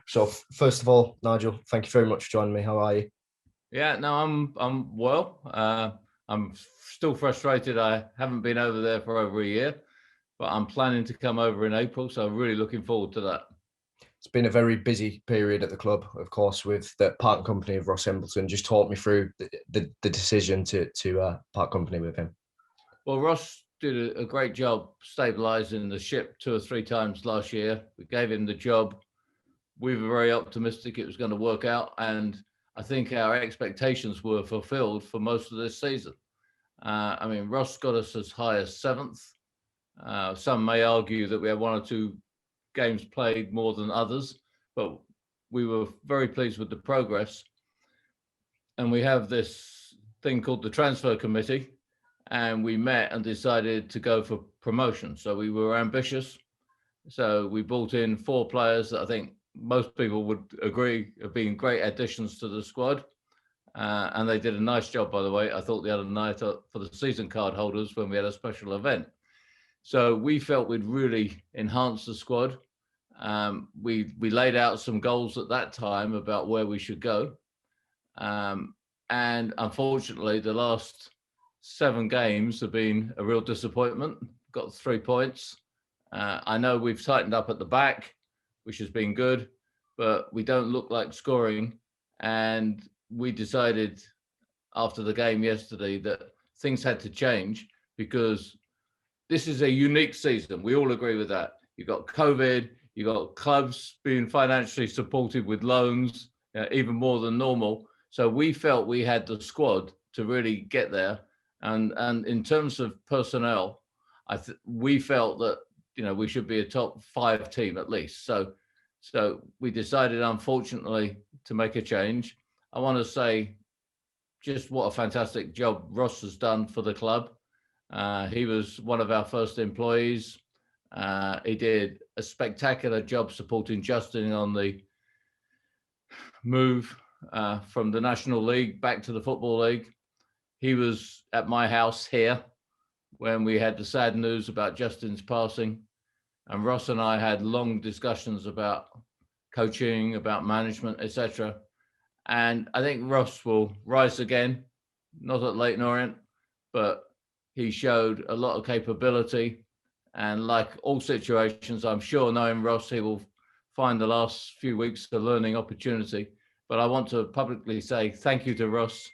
So, first of all, Nigel, thank you very much for joining me. How are you? Yeah, no, I'm well. I'm still frustrated. I haven't been over there for over a year, but I'm planning to come over in April, so I'm really looking forward to that. It's been a very busy period at the club, of course, with the part company of Ross Embleton. Just talk me through the decision to part company with him. Well, Ross did a great job stabilising the ship 2 or 3 times last year. We gave him the job. We were very optimistic it was going to work out, and I think our expectations were fulfilled for most of this season. Ross got us as high as seventh. Some may argue that we had 1 or 2 games played more than others, but we were very pleased with the progress. And we have this thing called the transfer committee, and we met and decided to go for promotion. So we were ambitious. So we brought in 4 players that I think most people would agree have been great additions to the squad. And they did a nice job, by the way, I thought the other night for the season card holders when we had a special event. So we felt we'd really enhanced the squad. We laid out some goals at that time about where we should go. And unfortunately, the last 7 games have been a real disappointment. Got 3 points. I know we've tightened up at the back, which has been good, but we don't look like scoring. And we decided after the game yesterday that things had to change because this is a unique season. We all agree with that. You've got COVID, you've got clubs being financially supported with loans, even more than normal. So we felt we had the squad to really get there. And in terms of personnel, we felt that we should be a top 5 team at least. So we decided, unfortunately, to make a change. I want to say just what a fantastic job Ross has done for the club. He was one of our first employees. He did a spectacular job supporting Justin on the move from the National League back to the Football League. He was at my house here when we had the sad news about Justin's passing. And Ross and I had long discussions about coaching, about management, etc. And I think Ross will rise again, not at Leyton Orient, but he showed a lot of capability. And like all situations, I'm sure knowing Ross, he will find the last few weeks a learning opportunity. But I want to publicly say thank you to Ross.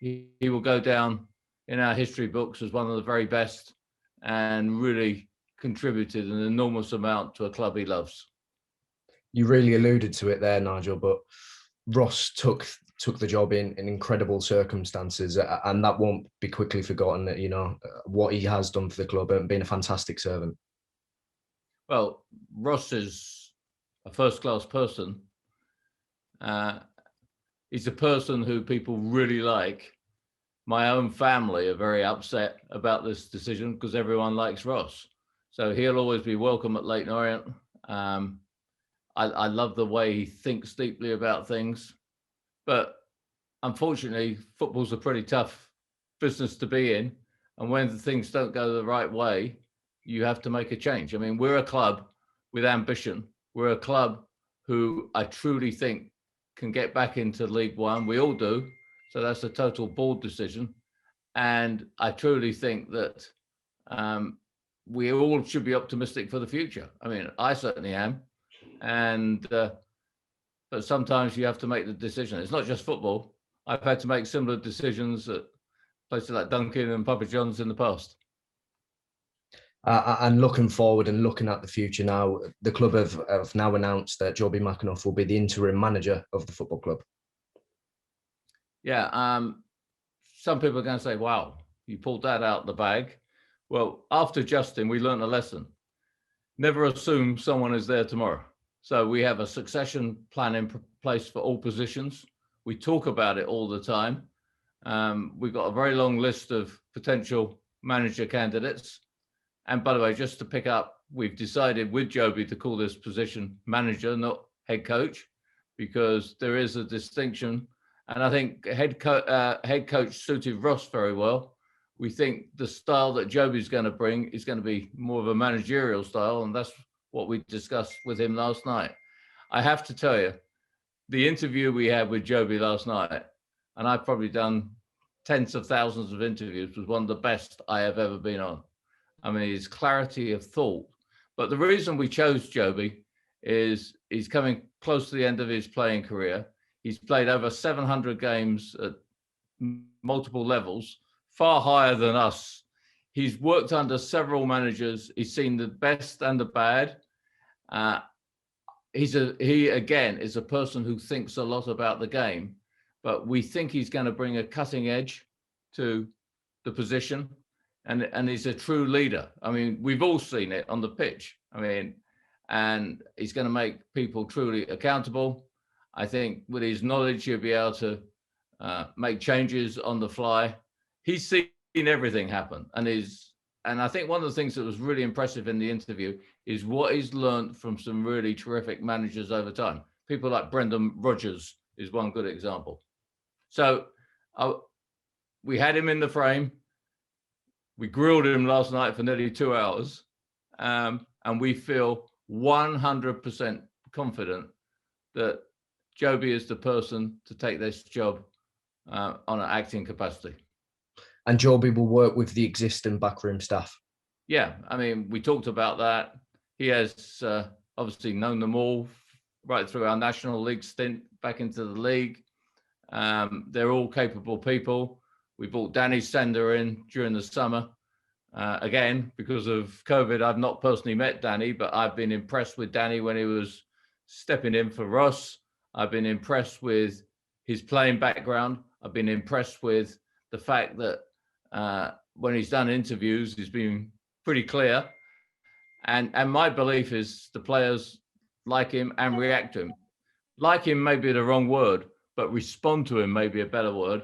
He will go down in our history books as one of the very best and really contributed an enormous amount to a club he loves. You really alluded to it there, Nigel, but Ross took the job in incredible circumstances, and that won't be quickly forgotten. That what he has done for the club and been a fantastic servant. Well, Ross is a first-class person. He's a person who people really like. My own family are very upset about this decision because everyone likes Ross. So he'll always be welcome at Leyton Orient. I love the way he thinks deeply about things. But unfortunately, football's a pretty tough business to be in. And when things don't go the right way, you have to make a change. I mean, we're a club with ambition. We're a club who I truly think can get back into League One. We all do. So that's a total board decision. And I truly think that we all should be optimistic for the future. I mean, I certainly am. And but sometimes you have to make the decision. It's not just football. I've had to make similar decisions at places like Dunkin' and Papa John's in the past. And looking forward and looking at the future now, the club have now announced that Jobi McAnuff will be the interim manager of the football club. Yeah, some people are going to say, wow, you pulled that out of the bag. Well, after Justin, we learned a lesson. Never assume someone is there tomorrow. So we have a succession plan in place for all positions. We talk about it all the time. We've got a very long list of potential manager candidates. And by the way, just to pick up, we've decided with Jobi to call this position manager, not head coach, because there is a distinction. And I think head coach suited Ross very well. We think the style that Jobi's going to bring is going to be more of a managerial style, and that's what we discussed with him last night. I have to tell you, the interview we had with Jobi last night, and I've probably done tens of thousands of interviews, was one of the best I have ever been on. I mean, his clarity of thought. But the reason we chose Jobi is he's coming close to the end of his playing career. He's played over 700 games at multiple levels, far higher than us. He's worked under several managers. He's seen the best and the bad. He again is a person who thinks a lot about the game, but we think he's going to bring a cutting edge to the position, and he's a true leader. I mean, we've all seen it on the pitch. I mean, and he's going to make people truly accountable. I think with his knowledge, he'll be able to make changes on the fly. He's seen everything happen, and I think one of the things that was really impressive in the interview is what he's learned from some really terrific managers over time. People like Brendan Rodgers is one good example. So we had him in the frame. We grilled him last night for nearly 2 hours, and we feel 100% confident that Jobi is the person to take this job on an acting capacity. And Jobi will work with the existing backroom staff. Yeah, I mean, we talked about that. He has obviously known them all right through our National League stint back into the league. They're all capable people. We brought Danny Sender in during the summer. Again, because of COVID, I've not personally met Danny, but I've been impressed with Danny when he was stepping in for Ross. I've been impressed with his playing background. I've been impressed with the fact that when he's done interviews, he's been pretty clear. And my belief is the players like him and react to him. Like him may be the wrong word, but respond to him may be a better word.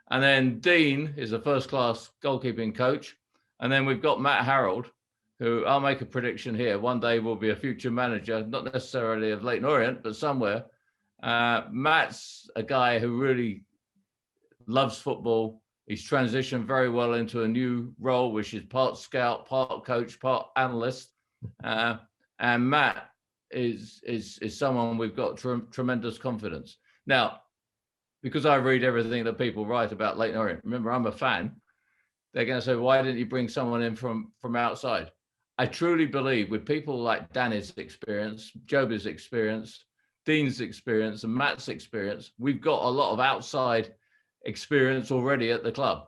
And then Dean is a first-class goalkeeping coach. And then we've got Matt Harrold, who I'll make a prediction here. One day will be a future manager, not necessarily of Leyton Orient, but somewhere. Matt's a guy who really loves football. He's transitioned very well into a new role, which is part scout, part coach, part analyst. And Matt is someone we've got tremendous confidence. Now, because I read everything that people write about Leyton Orient, remember, I'm a fan. They're going to say, why didn't you bring someone in from outside? I truly believe with people like Danny's experience, Jobi's experience, Dean's experience, and Matt's experience, we've got a lot of outside experience already at the club.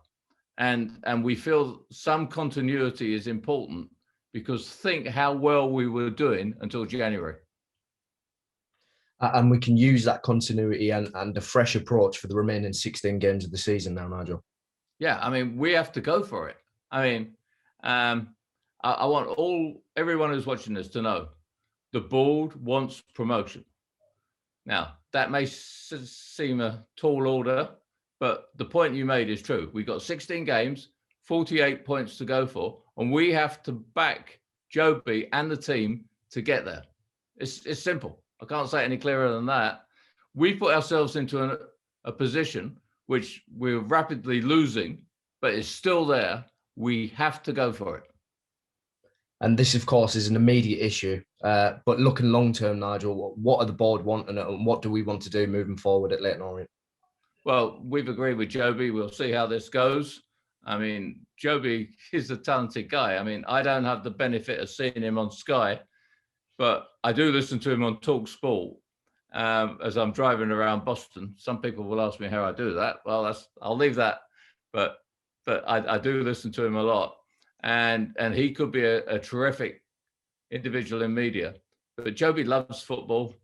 And we feel some continuity is important, because think how well we were doing until January. And we can use that continuity and a fresh approach for the remaining 16 games of the season now, Nigel. Yeah, I mean, we have to go for it. I mean, I want everyone who's watching this to know the board wants promotion. Now, that may seem a tall order, but the point you made is true. We've got 16 games, 48 points to go for, and we have to back Jobi and the team to get there. It's simple. I can't say it any clearer than that. We put ourselves into a position which we're rapidly losing, but it's still there. We have to go for it. And this, of course, is an immediate issue. But looking long-term, Nigel, what are the board wanting and what do we want to do moving forward at Leyton Orient? Well, we've agreed with Jobi. We'll see how this goes. I mean, Jobi is a talented guy. I mean, I don't have the benefit of seeing him on Sky, but I do listen to him on Talk Sport as I'm driving around Boston. Some people will ask me how I do that. Well, I'll leave that. But I do listen to him a lot. And he could be a terrific individual in media. But Jobi loves football.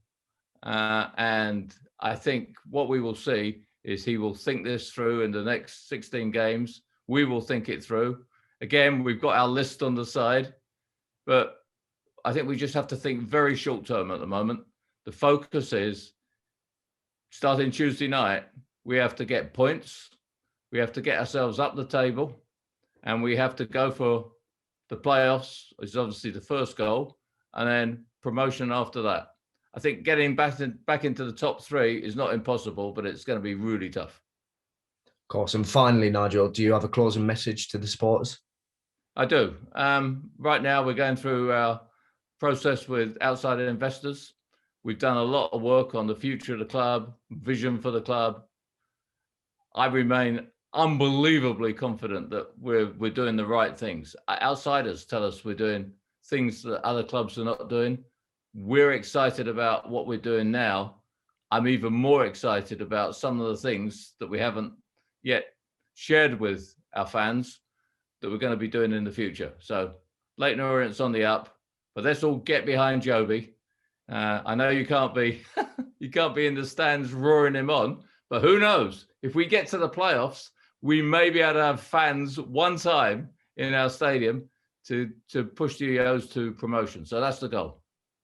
And I think what we will see is he will think this through in the next 16 games. We will think it through. Again, we've got our list on the side. But I think we just have to think very short term at the moment. The focus is, starting Tuesday night, we have to get points. We have to get ourselves up the table. And we have to go for the playoffs, is obviously the first goal, and then promotion after that. I think getting back into the top three is not impossible, but it's going to be really tough. Of course. And finally, Nigel, do you have a closing message to the supporters? I do. Right now, we're going through our process with outside investors. We've done a lot of work on the future of the club, vision for the club. I remain unbelievably confident that we're doing the right things. Outsiders tell us we're doing things that other clubs are not doing. We're excited about what we're doing now. I'm even more excited about some of the things that we haven't yet shared with our fans that we're going to be doing in the future. So Leyton Orient's on the up, but let's all get behind Jobi. I know you can't be you can't be in the stands roaring him on, but who knows? If we get to the playoffs, we may be able to have fans one time in our stadium to push the Eos to promotion. So that's the goal.